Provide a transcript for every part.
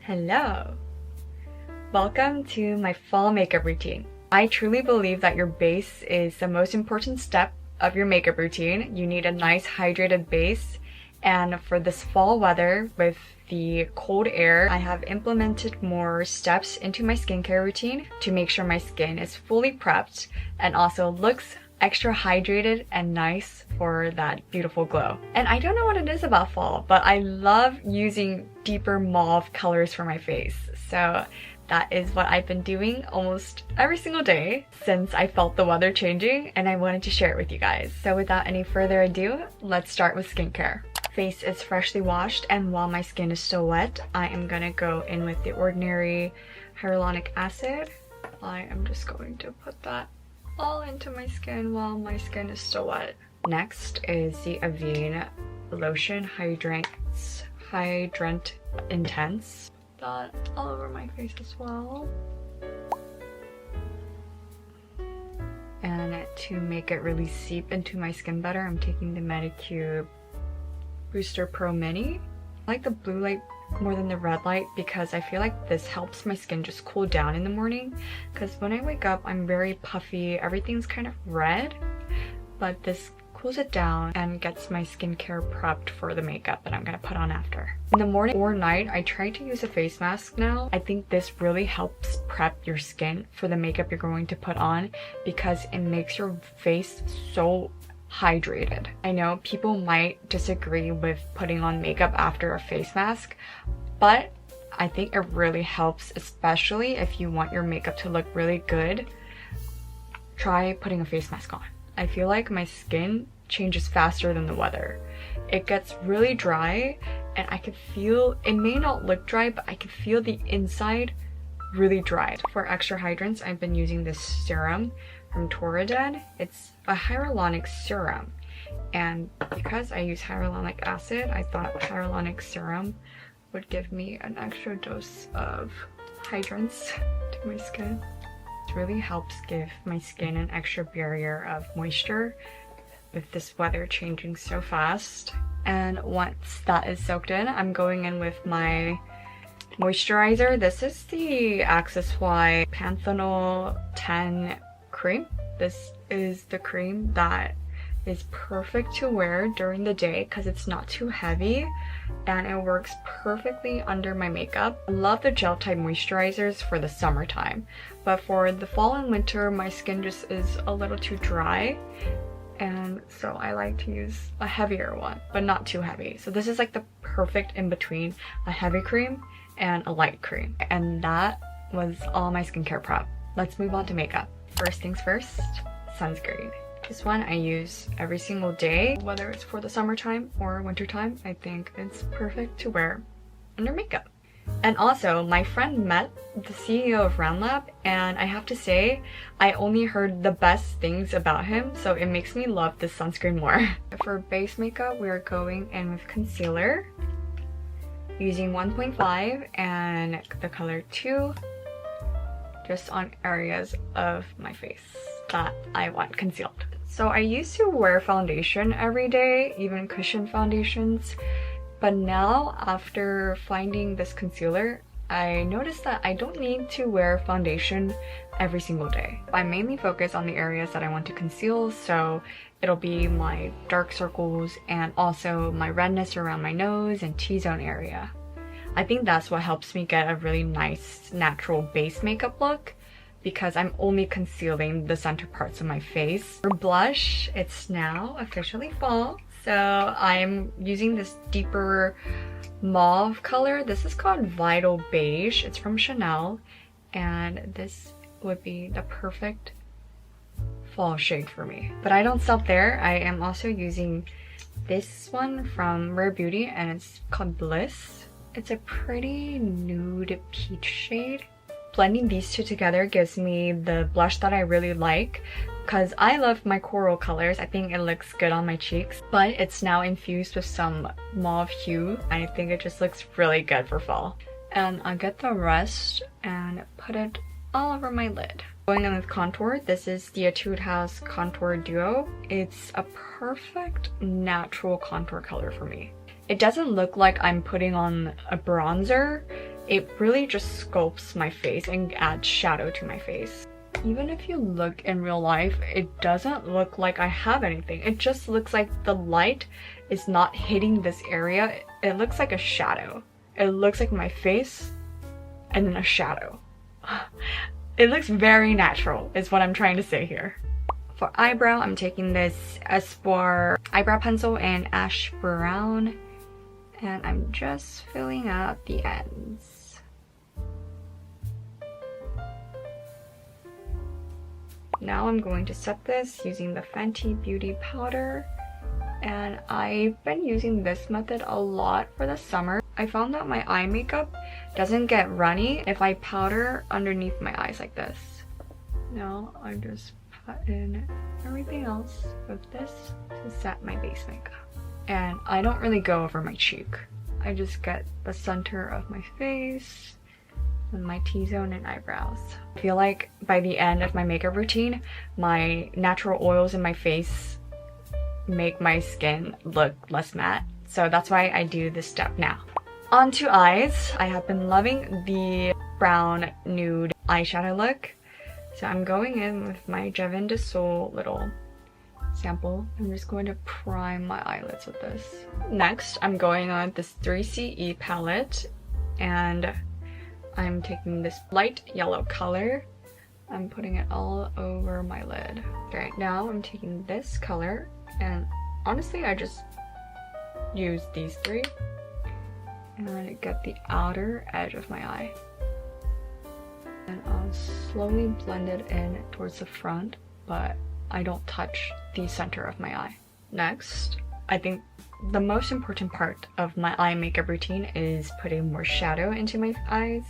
Hello! Welcome to my fall makeup routine. I truly believe that your base is the most important step of your makeup routine. You need a nice hydrated base, and for this fall weather with the cold air, I have implemented more steps into my skincare routine to make sure my skin is fully prepped and also looks extra hydrated and nice for that beautiful glow. And I don't know what it is about fall, but I love using deeper mauve colors for my face. So that is what I've been doing almost every single day since I felt the weather changing, and I wanted to share it with you guys. So without any further ado, let's start with skincare. Face is freshly washed, and while my skin is still wet, I am gonna go in with the ordinary hyaluronic acid. I am just going to put that all into my skin while my skin is still wet. Next is the Avène Lotion Hydrant Intense. Put that all over my face as well. And to make it really seep into my skin better, I'm taking the Medicube Booster Pro Mini. I like the blue light more than the red light because I feel like this helps my skin just cool down in the morning, because when I wake up I'm very puffy, everything's kind of red, but this cools it down and gets my skincare prepped for the makeup that I'm gonna put on after. In the morning or night, I try to use a face mask now. I think this really helps prep your skin for the makeup you're going to put on because it makes your face so hydrated. I know people might disagree with putting on makeup after a face mask, but I think it really helps, especially if you want your makeup to look really good. Try putting a face mask on. I feel like my skin changes faster than the weather. It gets really dry and I can feel, it may not look dry, but I can feel the inside really dry. For extra hydrants, I've been using this serum from Torriden. It's a hyaluronic serum, and because I use hyaluronic acid, I thought hyaluronic serum would give me an extra dose of hydrants to my skin. It really helps give my skin an extra barrier of moisture with this weather changing so fast. And once that is soaked in, I'm going in with my moisturizer. This is the Access Y Panthenol 10 cream. This is the cream that is perfect to wear during the day because it's not too heavy and it works perfectly under my makeup. I love the gel type moisturizers for the summertime, but for the fall and winter my skin just is a little too dry, and so I like to use a heavier one, but not too heavy. So this is like the perfect in between a heavy cream and a light cream. And that was all my skincare prep. Let's move on to makeup. First things first, sunscreen. This one I use every single day, whether it's for the summertime or wintertime. I think it's perfect to wear under makeup. And also, my friend met the CEO of Roundlab, and I have to say, I only heard the best things about him, so it makes me love this sunscreen more. For base makeup, we're going in with concealer, using 1.5 and the color 2. Just on areas of my face that I want concealed. So I used to wear foundation every day, even cushion foundations, but now after finding this concealer, I noticed that I don't need to wear foundation every single day. I mainly focus on the areas that I want to conceal, so it'll be my dark circles and also my redness around my nose and T-zone area. I think that's what helps me get a really nice natural base makeup look, because I'm only concealing the center parts of my face. For blush, it's now officially fall, so I'm using this deeper mauve color. This is called Vital Beige. It's from Chanel, and this would be the perfect fall shade for me. But I don't stop there. I am also using this one from Rare Beauty, and it's called Bliss. It's a pretty nude peach shade. Blending these two together gives me the blush that I really like, because I love my coral colors. I think it looks good on my cheeks, but it's now infused with some mauve hue. I think it just looks really good for fall. And I'll get the rest and put it all over my lid. Going in with contour, this is the Etude House Contour Duo. It's a perfect natural contour color for me. It doesn't look like I'm putting on a bronzer. it really just sculpts my face and adds shadow to my face. Even if you look in real life, it doesn't look like I have anything. It just looks like the light is not hitting this area. It looks like a shadow. It looks like my face and then a shadow. It looks very natural is what I'm trying to say here. For eyebrow, I'm taking this Espoir eyebrow pencil in ash brown, and I'm just filling out the ends. Now I'm going to set this using the Fenty Beauty Powder, and I've been using this method a lot for the summer. I found that my eye makeup doesn't get runny if I powder underneath my eyes like this. Now I just put in everything else with this to set my base makeup. And I don't really go over my cheek. I just get the center of my face and my T-zone and eyebrows. I feel like by the end of my makeup routine, my natural oils in my face make my skin look less matte. So that's why I do this step now. On to eyes. I have been loving the brown nude eyeshadow look. So I'm going in with my Javin de Seoul little sample. I'm just going to prime my eyelids with this. Next, I'm going on this 3CE palette, and I'm taking this light yellow color. I'm putting it all over my lid. Right now, I'm taking this color, and honestly, I just use these three and get the outer edge of my eye. And I'll slowly blend it in towards the front, but I don't touch the center of my eye. Next, I think the most important part of my eye makeup routine is putting more shadow into my eyes.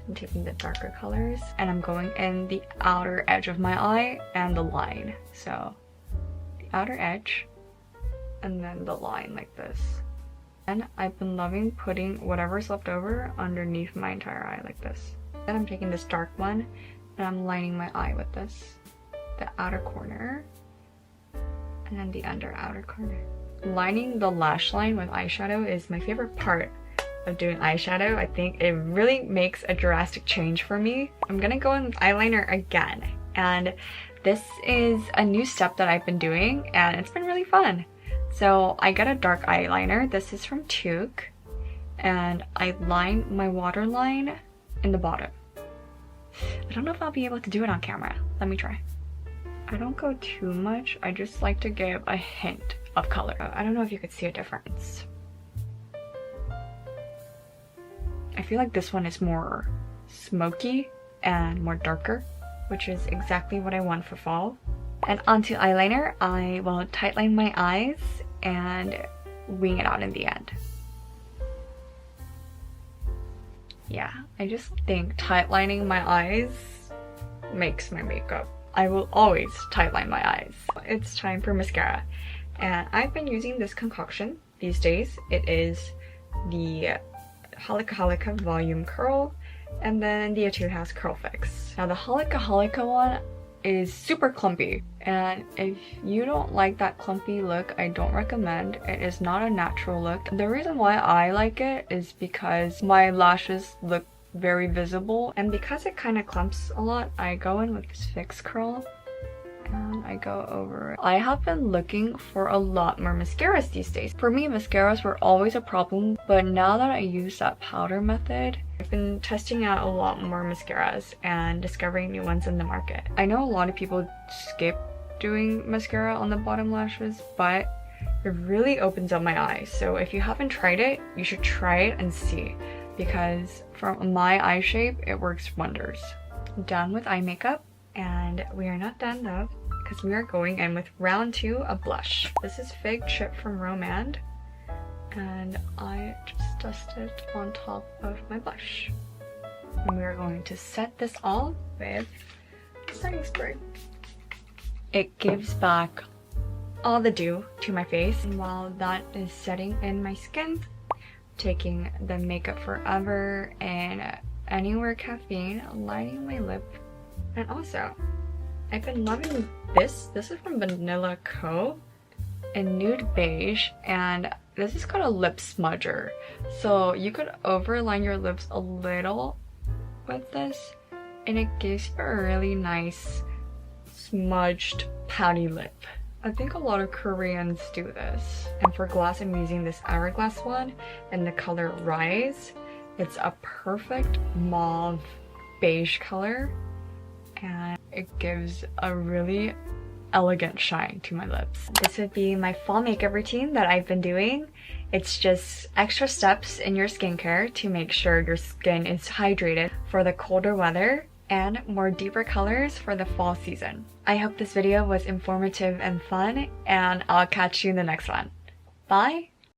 I'm taking the darker colors, and I'm going in the outer edge of my eye and the line. So the outer edge and then the line like this. And I've been loving putting whatever's left over underneath my entire eye like this. Then I'm taking this dark one and I'm lining my eye with this. The outer corner and then the under outer corner. Lining the lash line with eyeshadow is my favorite part of doing eyeshadow. I think it really makes a drastic change for me. I'm gonna go in with eyeliner again, and this is a new step that I've been doing and it's been really fun. So I got a dark eyeliner. This is from Tooq, and I line my waterline in the bottom. I don't know if I'll be able to do it on camera. Let me try. I don't go too much. I just like to give a hint of color. I don't know if you could see a difference. I feel like this one is more smoky and more darker, which is exactly what I want for fall. And onto eyeliner, I will tightline my eyes and wing it out in the end. Yeah, I just think tightlining my eyes makes my makeup. I will always tightline my eyes. It's time for mascara. And I've been using this concoction these days. It is the Holika Volume Curl, and then the Etude has Curl Fix. Now the Holika one is super clumpy, and if you don't like that clumpy look, I don't recommend. It is not a natural look. The reason why I like it is because my lashes look very visible, and because it kind of clumps a lot, I go in with this fix curl and I go over it. I have been looking for a lot more mascaras these days. For me, mascaras were always a problem, but now that I use that powder method, I've been testing out a lot more mascaras and discovering new ones in the market. I know a lot of people skip doing mascara on the bottom lashes, but it really opens up my eyes. So if you haven't tried it, you should try it and see, because for my eye shape, it works wonders. I'm done with eye makeup, and we are not done though, because we are going in with round 2 of blush. This is Fig Chip from Romand, and I just dust it on top of my blush. And we are going to set this all with setting spray. It gives back all the dew to my face, and while that is setting in my skin, taking the Makeup Forever and Anywhere Caffeine, lining my lip. And also, I've been loving this. This is from Vanilla Co. in Nude Beige, and this is called a lip smudger. So you could overline your lips a little with this, and it gives you a really nice smudged pouty lip. I think a lot of Koreans do this. And for gloss, I'm using this Hourglass one in the color Rise. It's a perfect mauve beige color, and it gives a really elegant shine to my lips. This would be my fall makeup routine that I've been doing. It's just extra steps in your skincare to make sure your skin is hydrated for the colder weather and more deeper colors for the fall season. I hope this video was informative and fun, and I'll catch you in the next one. Bye!